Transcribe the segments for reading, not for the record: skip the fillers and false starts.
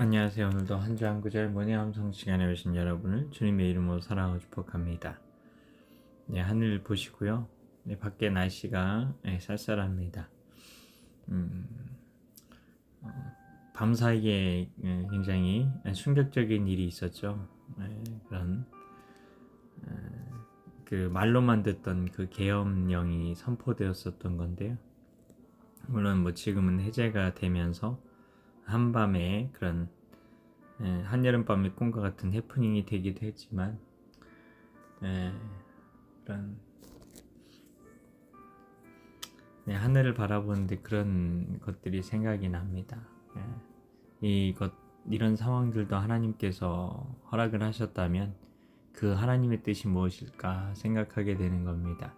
안녕하세요. 오늘도 한 주 한 구절 문의 함성 시간에 오신 여러분을 주님의 이름으로 사랑하고 축복합니다. 네, 하늘 보시고요. 네, 밖에 날씨가 쌀쌀합니다. 밤 사이에 굉장히 충격적인 일이 있었죠. 그런 그 말로만 듣던 그 계엄령이 선포되었었던 건데요. 물론 뭐 지금은 해제가 되면서 한밤에 그런 한여름밤의 꿈과 같은 해프닝이 되기도 했지만 그런 하늘을 바라보는데 그런 것들이 생각이 납니다. 이런 상황들도 하나님께서 허락을 하셨다면 그 하나님의 뜻이 무엇일까 생각하게 되는 겁니다.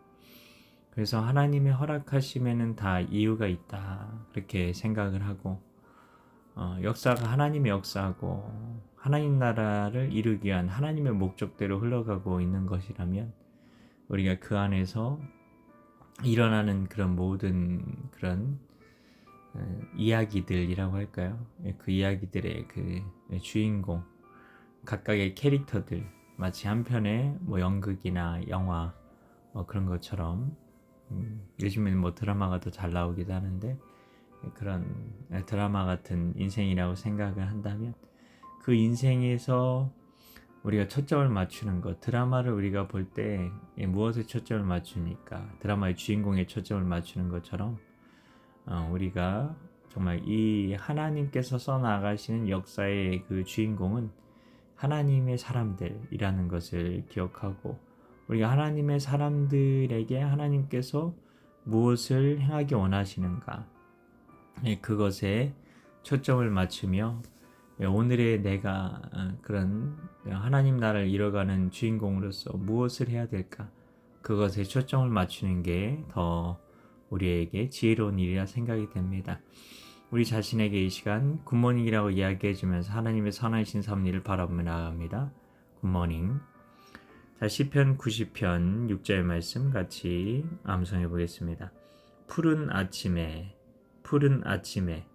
그래서 하나님의 허락하심에는 다 이유가 있다 그렇게 생각을 하고 역사가 하나님의 역사고 하나님 나라를 이루기 위한 하나님의 목적대로 흘러가고 있는 것이라면 우리가 그 안에서 일어나는 그런 모든 그런 이야기들이라고 할까요? 그 이야기들의 그 주인공 각각의 캐릭터들 마치 한 편의 뭐 연극이나 영화 그런 것처럼 요즘에는 뭐 드라마가 더 잘 나오기도 하는데 그런 드라마 같은 인생이라고 생각을 한다면 그 인생에서 우리가 초점을 맞추는 것, 드라마를 우리가 볼 때 무엇에 초점을 맞춥니까? 드라마의 주인공에 초점을 맞추는 것처럼 우리가 정말 이 하나님께서 써나가시는 역사의 그 주인공은 하나님의 사람들이라는 것을 기억하고 우리가 하나님의 사람들에게 하나님께서 무엇을 행하기 원하시는가 그것에 초점을 맞추며 오늘의 내가 그런 하나님 나라를 이뤄가는 주인공으로서 무엇을 해야 될까 그것에 초점을 맞추는 게 더 우리에게 지혜로운 일이라 생각이 됩니다. 우리 자신에게 이 시간 굿모닝이라고 이야기해주면서 하나님의 선하신 섭리를 바라보며 나아갑니다. 굿모닝. 자, 시편 90편 6절 말씀 같이 암송해 보겠습니다. 푸른 아침에 푸른 아침에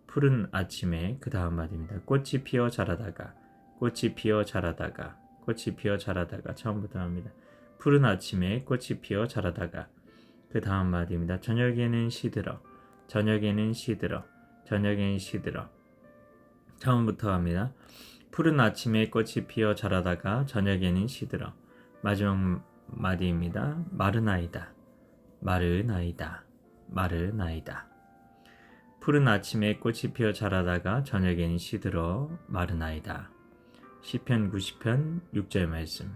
푸른 아침에 그 다음 말입니다. 꽃이 피어 자라다가 꽃이 피어 자라다가 꽃이 피어 자라다가 처음부터 합니다. 푸른 아침에 꽃이 피어 자라다가 그 다음 말입니다. 저녁에는 시들어 저녁에는 시들어 저녁에는 시들어 처음부터 합니다. 푸른 아침에 꽃이 피어 자라다가 저녁에는 시들어 마지막 말입니다. 마르나이다 마르나이다 마르나이다 푸른 아침에 꽃이 피어 자라다가 저녁에는 시들어 마르나이다. 시편 90편 6절 말씀.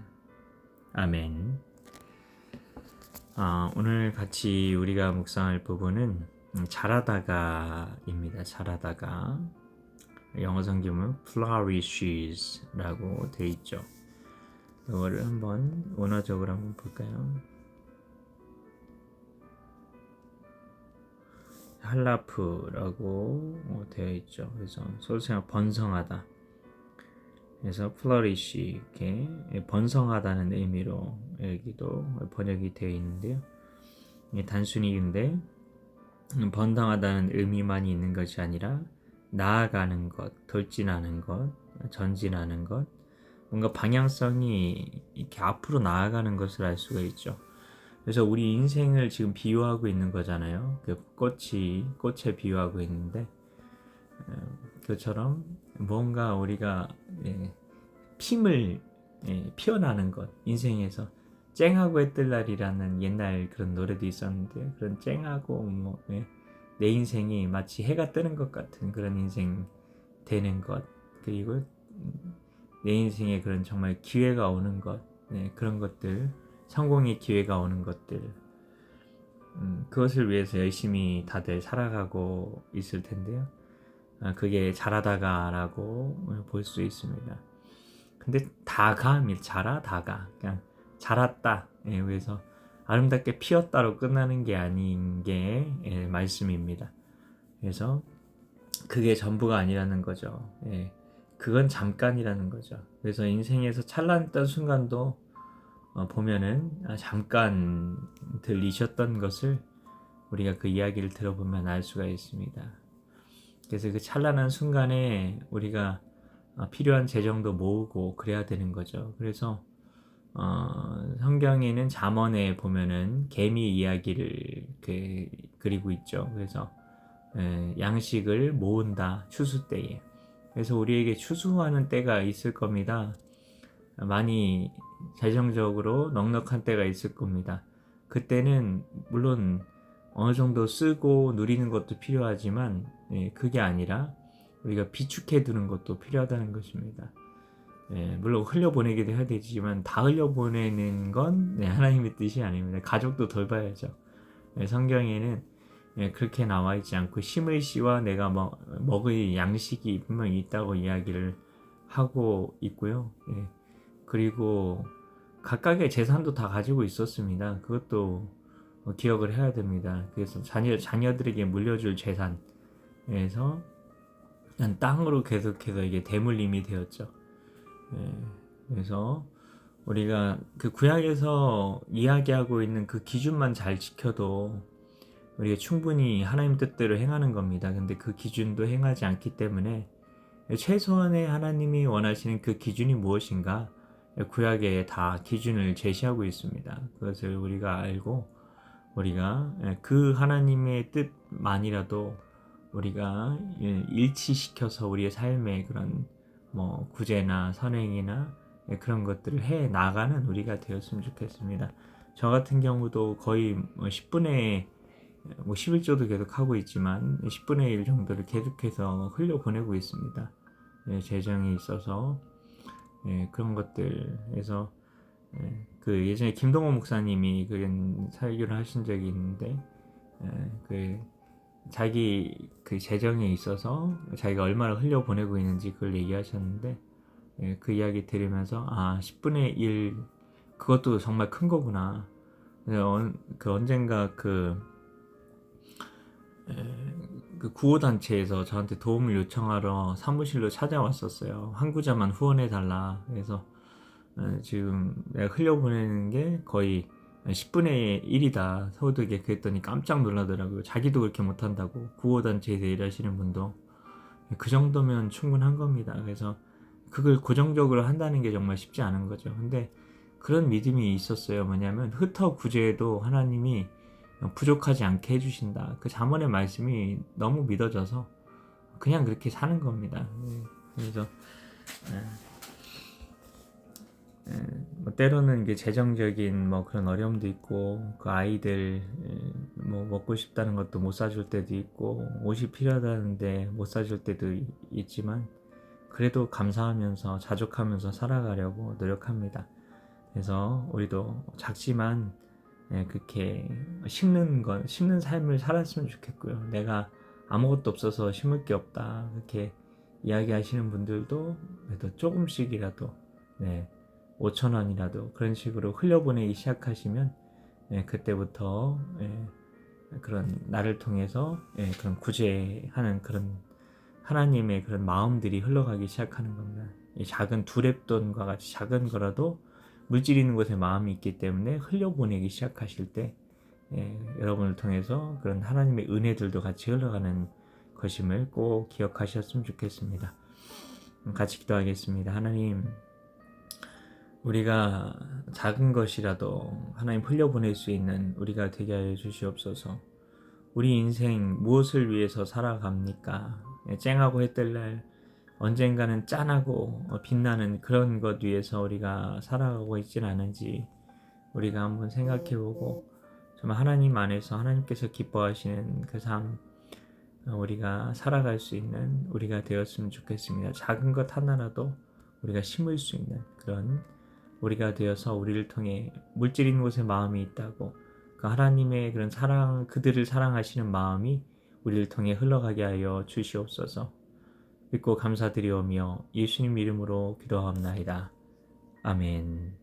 아멘. 오늘 같이 우리가 묵상할 부분은 자라다가입니다. 자라다가 영어 성경은 flourishes 라고 되어 있죠. 이거를 한번 원어적으로 한번 볼까요? 할라프라고 되어 있죠. 그래서 소수형 번성하다. 그래서 flourish 이렇게 번성하다는 의미로 여기도 번역이 되어 있는데요. 단순히 근데 번성하다는 의미만이 있는 것이 아니라 나아가는 것, 돌진하는 것, 전진하는 것, 뭔가 방향성이 이렇게 앞으로 나아가는 것을 알 수가 있죠. 그래서 우리 인생을 지금 비유하고 있는 거잖아요. 그 꽃에 비유하고 있는데 그처럼 뭔가 우리가 핌을 피어나는 것 인생에서 쨍하고 애뜰날이라는 옛날 그런 노래도 있었는데 그런 쨍하고 내 인생이 마치 해가 뜨는 것 같은 그런 인생 되는 것 그리고 내 인생에 그런 정말 기회가 오는 것 그런 것들 성공의 기회가 오는 것들 그것을 위해서 열심히 다들 살아가고 있을 텐데요. 그게 자라다가라고 볼 수 있습니다. 근데 다가입니다. 자라다가 그냥 자랐다. 그래서 아름답게 피었다로 끝나는 게 아닌 게 말씀입니다. 그래서 그게 전부가 아니라는 거죠. 그건 잠깐이라는 거죠. 그래서 인생에서 찬란했던 순간도 보면은 잠깐 들리셨던 것을 우리가 그 이야기를 들어보면 알 수가 있습니다. 그래서 그 찬란한 순간에 우리가 필요한 재정도 모으고 그래야 되는 거죠. 그래서 성경에는 잠언에 보면은 개미 이야기를 그리고 있죠. 그래서 양식을 모은다 추수 때에. 그래서 우리에게 추수하는 때가 있을 겁니다. 많이 재정적으로 넉넉한 때가 있을 겁니다. 그때는 물론 어느 정도 쓰고 누리는 것도 필요하지만 그게 아니라 우리가 비축해 두는 것도 필요하다는 것입니다. 물론 흘려보내기도 해야 되지만 다 흘려보내는 건 하나님의 뜻이 아닙니다. 가족도 돌봐야죠. 성경에는 그렇게 나와 있지 않고 심을 씨와 내가 먹을 양식이 분명히 있다고 이야기를 하고 있고요. 그리고 각각의 재산도 다 가지고 있었습니다. 그것도 기억을 해야 됩니다. 그래서 자녀들에게 물려줄 재산에서 땅으로 계속해서 이게 대물림이 되었죠. 그래서 우리가 그 구약에서 이야기하고 있는 그 기준만 잘 지켜도 우리가 충분히 하나님 뜻대로 행하는 겁니다. 근데 그 기준도 행하지 않기 때문에 최소한의 하나님이 원하시는 그 기준이 무엇인가 구약에 다 기준을 제시하고 있습니다. 그것을 우리가 알고 우리가 그 하나님의 뜻만이라도 우리가 일치시켜서 우리의 삶의 그런 구제나 선행이나 그런 것들을 해 나가는 우리가 되었으면 좋겠습니다. 저 같은 경우도 거의 10분의 11조도 계속 하고 있지만 10분의 1 정도를 계속해서 흘려보내고 있습니다. 재정이 있어서 그런 것들에서 그 예전에 김동호 목사님이 그런 설교를 하신 적이 있는데 그 자기 그 재정에 있어서 자기가 얼마나 흘려보내고 있는지 그걸 얘기하셨는데 그 이야기 들으면서 10분의 1 그것도 정말 큰 거구나. 그 언젠가 그 구호단체에서 저한테 도움을 요청하러 사무실로 찾아왔었어요. 한 구자만 후원해달라. 그래서 지금 내가 흘려보내는 게 거의 10분의 1이다 소득에. 그랬더니 깜짝 놀라더라고요. 자기도 그렇게 못한다고. 구호단체에서 일하시는 분도 그 정도면 충분한 겁니다. 그래서 그걸 고정적으로 한다는 게 정말 쉽지 않은 거죠. 근데 그런 믿음이 있었어요. 뭐냐면 흩어 구제에도 하나님이 부족하지 않게 해주신다. 그 잠언의 말씀이 너무 믿어져서 그냥 그렇게 사는 겁니다. 그래서 때로는 이게 재정적인 그런 어려움도 있고 그 아이들 먹고 싶다는 것도 못 사줄 때도 있고 옷이 필요하다는데 못 사줄 때도 있지만 그래도 감사하면서 자족하면서 살아가려고 노력합니다. 그래서 우리도 작지만 그렇게 심는 삶을 살았으면 좋겠고요. 내가 아무것도 없어서 심을 게 없다 그렇게 이야기하시는 분들도 그래도 조금씩이라도 5,000원이라도 그런 식으로 흘려보내기 시작하시면 그때부터 그런 나를 통해서 그런 구제하는 그런 하나님의 그런 마음들이 흘러가기 시작하는 겁니다. 이 작은 두랩돈과 같이 작은 거라도 물질 있는 곳에 마음이 있기 때문에 흘려보내기 시작하실 때 여러분을 통해서 그런 하나님의 은혜들도 같이 흘러가는 것임을 꼭 기억하셨으면 좋겠습니다. 같이 기도하겠습니다. 하나님, 우리가 작은 것이라도 하나님 흘려보낼 수 있는 우리가 되게 하여 주시옵소서. 우리 인생 무엇을 위해서 살아갑니까? 쨍하고 해뜰날 언젠가는 짠하고 빛나는 그런 것 위해서 우리가 살아가고 있진 않은지 우리가 한번 생각해보고 정말 하나님 안에서 하나님께서 기뻐하시는 그 삶 우리가 살아갈 수 있는 우리가 되었으면 좋겠습니다. 작은 것 하나라도 우리가 심을 수 있는 그런 우리가 되어서 우리를 통해 물질 있는 곳에 마음이 있다고 그 하나님의 그런 사랑 그들을 사랑하시는 마음이 우리를 통해 흘러가게 하여 주시옵소서. 믿고 감사드리오며 예수님 이름으로 기도하옵나이다. 아멘.